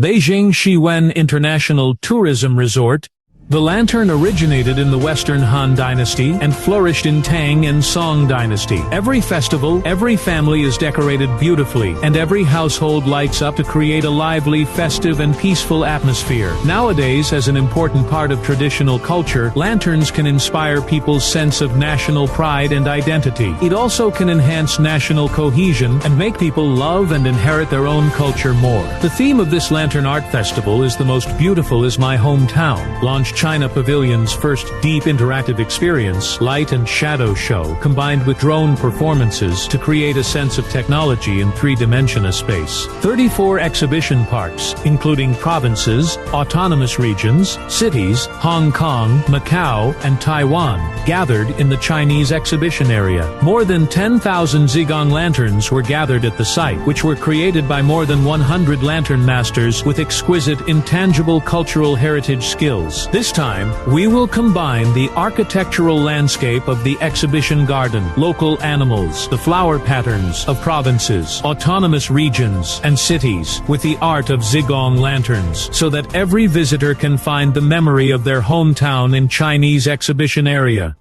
Beijing Shiyuan International Tourism Resort. The lantern originated in the Western Han Dynasty and flourished in Tang and Song Dynasty. Every festival, every family is decorated beautifully, and every household lights up to create a lively, festive, and peaceful atmosphere. Nowadays, as an important part of traditional culture, lanterns can inspire people's sense of national pride and identity. It also can enhance national cohesion and make people love and inherit their own culture more. The theme of this Lantern Art Festival is "The Most Beautiful is My Hometown," launched China Pavilion's first deep interactive experience, light and shadow show, combined with drone performances to create a sense of technology in three-dimensional space. 34 exhibition parks, including provinces, autonomous regions, cities, Hong Kong, Macau, and Taiwan, gathered in the Chinese exhibition area. More than 10,000 Zigong lanterns were gathered at the site, which were created by more than 100 lantern masters with exquisite, intangible cultural heritage skills. This time, we will combine the architectural landscape of the exhibition garden, local animals, the flower patterns of provinces, autonomous regions, and cities, with the art of Zigong lanterns, so that every visitor can find the memory of their hometown in Chinese exhibition area.